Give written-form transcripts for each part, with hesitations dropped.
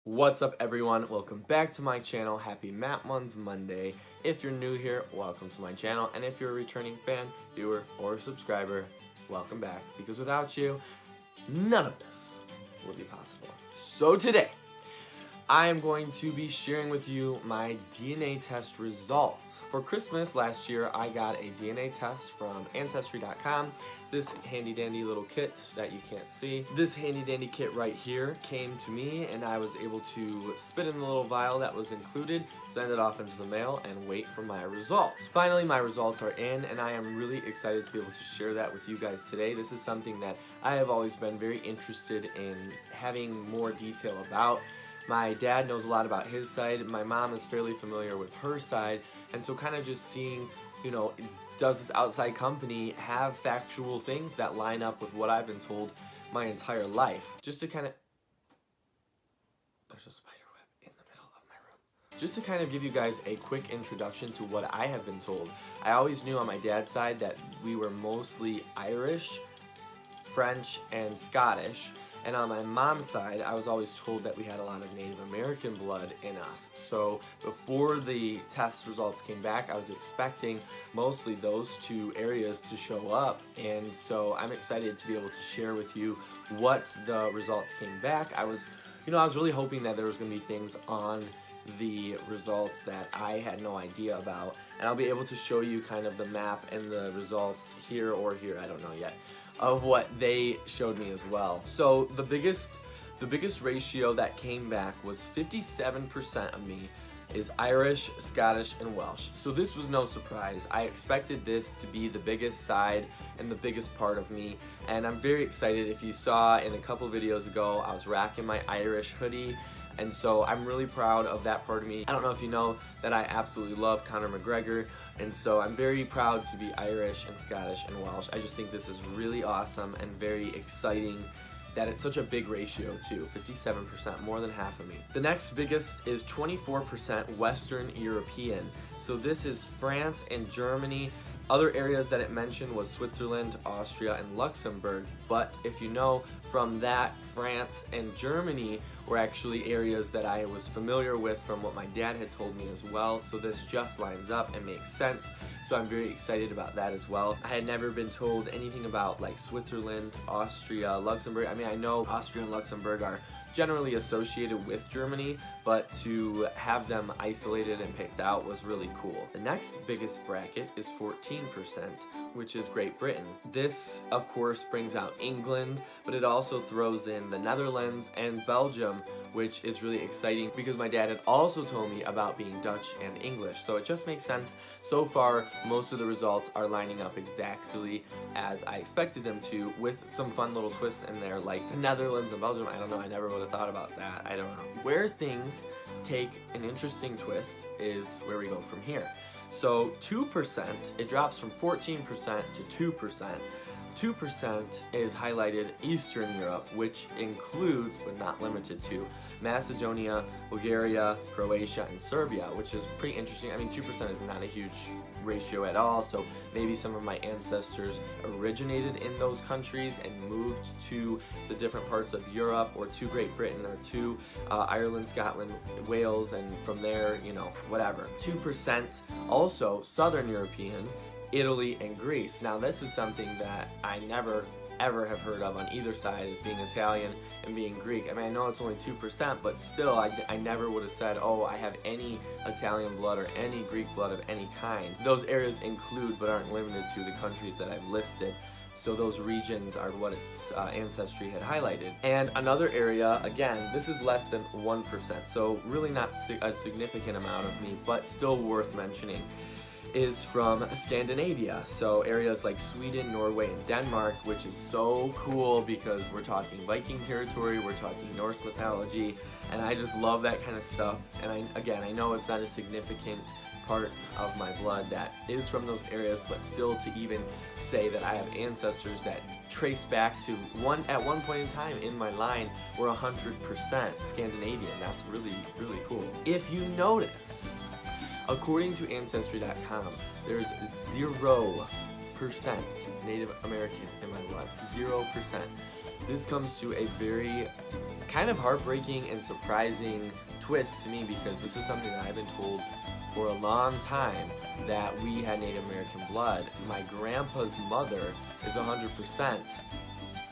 What's up everyone, welcome back to my channel. Happy Muns Monday. If you're new here, welcome to my channel, and if you're a returning fan, viewer, or subscriber, welcome back, because without you, none of this would be possible. So today, I am going to be sharing with you my DNA test results. For Christmas last year, I got a DNA test from Ancestry.com. This handy dandy little kit that you can't see. This handy dandy kit right here came to me, and I was able to spit in the little vial that was included, send it off into the mail, and wait for my results. Finally, my results are in, and I am really excited to be able to share that with you guys today. This is something that I have always been very interested in having more detail about. My dad knows a lot about his side, my mom is fairly familiar with her side, and so kind of just seeing, you know, does this outside company have factual things that line up with what I've been told my entire life? Just to kind of, there's a spider web in the middle of my room. Just to kind of give you guys a quick introduction to what I have been told. I always knew on my dad's side that we were mostly Irish, French, and Scottish. And on my mom's side, I was always told that we had a lot of Native American blood in us. So before the test results came back, I was expecting mostly those two areas to show up. And so I'm excited to be able to share with you what the results came back. I was really hoping that there was going to be things on the results that I had no idea about. And I'll be able to show you kind of the map and the results here or here, I don't know yet, of what they showed me as well. So the biggest ratio that came back was 57% of me is Irish, Scottish, and Welsh. So this was no surprise. I expected this to be the biggest side and the biggest part of me, and I'm very excited. If you saw in a couple videos ago, I was rocking my Irish hoodie, and so I'm really proud of that part of me. I don't know if you know that I absolutely love Conor McGregor, and so I'm very proud to be Irish and Scottish and Welsh. I just think this is really awesome and very exciting that it's such a big ratio too, 57%, more than half of me. The next biggest is 24% Western European. So this is France and Germany. Other areas that it mentioned was Switzerland, Austria, and Luxembourg. But if you know, from that, France and Germany were actually areas that I was familiar with from what my dad had told me as well. So this just lines up and makes sense. So I'm very excited about that as well. I had never been told anything about like Switzerland, Austria, Luxembourg. I mean, I know Austria and Luxembourg are generally associated with Germany, but to have them isolated and picked out was really cool. The next biggest bracket is 14%, which is Great Britain. This, of course, brings out England, but it also throws in the Netherlands and Belgium, which is really exciting because my dad had also told me about being Dutch and English. So it just makes sense. So far, most of the results are lining up exactly as I expected them to, with some fun little twists in there, like the Netherlands and Belgium. I don't know, I never would have thought about that. I don't know. Where things take an interesting twist is where we go from here. So 2%, it drops from 14% to 2%. 2% is highlighted Eastern Europe, which includes, but not limited to, Macedonia, Bulgaria, Croatia, and Serbia, which is pretty interesting. I mean, 2% is not a huge ratio at all, so maybe some of my ancestors originated in those countries and moved to the different parts of Europe, or to Great Britain, or to Ireland, Scotland, Wales, and from there, you know, whatever. 2% also Southern European, Italy, and Greece. Now this is something that I never ever have heard of on either side, as being Italian and being Greek. I mean, I know it's only 2%, but still I never would have said, oh, I have any Italian blood or any Greek blood of any kind. Those areas include, but aren't limited to, the countries that I've listed. So those regions are what Ancestry had highlighted. And another area, again, this is less than 1%, so really not a significant amount of me, but still worth mentioning, is from Scandinavia. So areas like Sweden, Norway, and Denmark, which is so cool because we're talking Viking territory, we're talking Norse mythology, and I just love that kind of stuff. And I know it's not a significant part of my blood that is from those areas, but still, to even say that I have ancestors that trace back to at one point in time in my line were 100% Scandinavian. That's really, really cool. If you notice, according to Ancestry.com, there's 0% Native American in my blood. 0%. this comes to a very kind of heartbreaking and surprising twist to me, because this is something that I've been told for a long time, that we had Native American blood. My grandpa's mother is 100%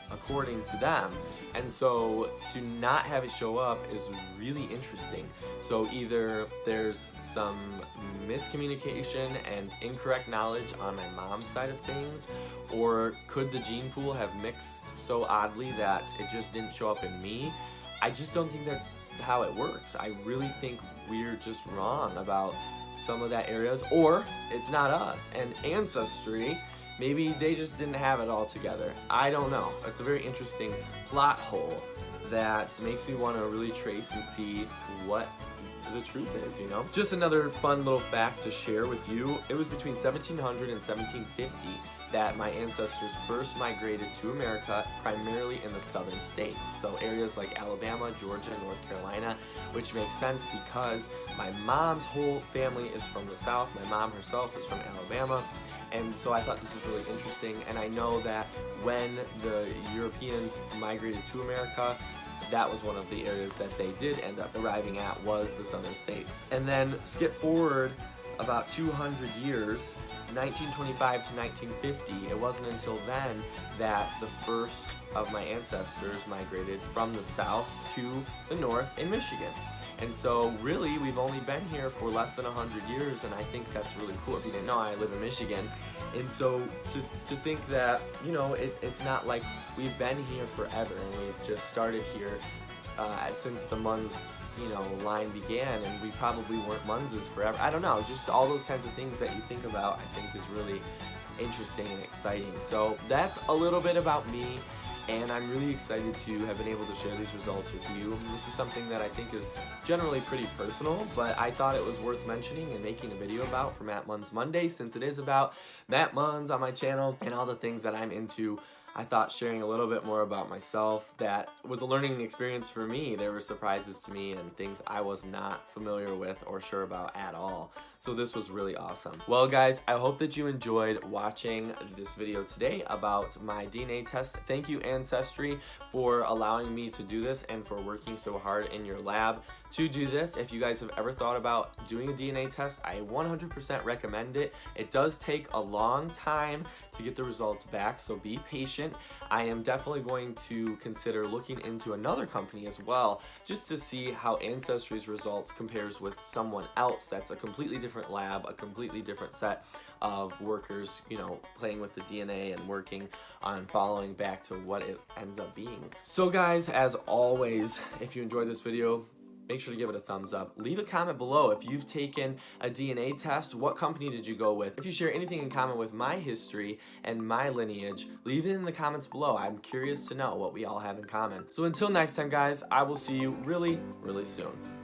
according to them, and so to not have it show up is really interesting. So either there's some miscommunication and incorrect knowledge on my mom's side of things, or could the gene pool have mixed so oddly that it just didn't show up in me? I just don't think that's how it works. I really think we're just wrong about some of that areas, or it's not us. And Ancestry, maybe they just didn't have it all together. I don't know. It's a very interesting plot hole that makes me want to really trace and see what the truth is, you know? Just another fun little fact to share with you. It was between 1700 and 1750 that my ancestors first migrated to America, primarily in the southern states. So areas like Alabama, Georgia, and North Carolina, which makes sense because my mom's whole family is from the south. My mom herself is from Alabama. And so I thought this was really interesting. And I know that when the Europeans migrated to America, that was one of the areas that they did end up arriving at, was the southern states. And then skip forward about 200 years, 1925 to 1950, it wasn't until then that the first of my ancestors migrated from the south to the north in Michigan. And so really we've only been here for less than 100 years, and I think that's really cool. If you didn't know, I live in Michigan. And so to think that, you know, it's not like we've been here forever and we've just started here since the Muns, you know, line began, and we probably weren't Munses forever. I don't know, just all those kinds of things that you think about, I think is really interesting and exciting. So that's a little bit about me, and I'm really excited to have been able to share these results with you. This is something that I think is generally pretty personal, but I thought it was worth mentioning and making a video about for Matt Muns Monday, since it is about Matt Muns on my channel and all the things that I'm into. I thought sharing a little bit more about myself, that was a learning experience for me. There were surprises to me and things I was not familiar with or sure about at all. So this was really awesome. Well guys, I hope that you enjoyed watching this video today about my DNA test. Thank you Ancestry for allowing me to do this and for working so hard in your lab to do this. If you guys have ever thought about doing a DNA test, I 100% recommend it. It does take a long time to get the results back, so be patient. I am definitely going to consider looking into another company as well, just to see how Ancestry's results compares with someone else that's a completely different lab, a completely different set of workers, you know, playing with the DNA and working on following back to what it ends up being. So guys, as always, if you enjoyed this video, make sure to give it a thumbs up. Leave a comment below if you've taken a DNA test. What company did you go with? If you share anything in common with my history and my lineage, leave it in the comments below. I'm curious to know what we all have in common. So until next time guys, I will see you really, really soon.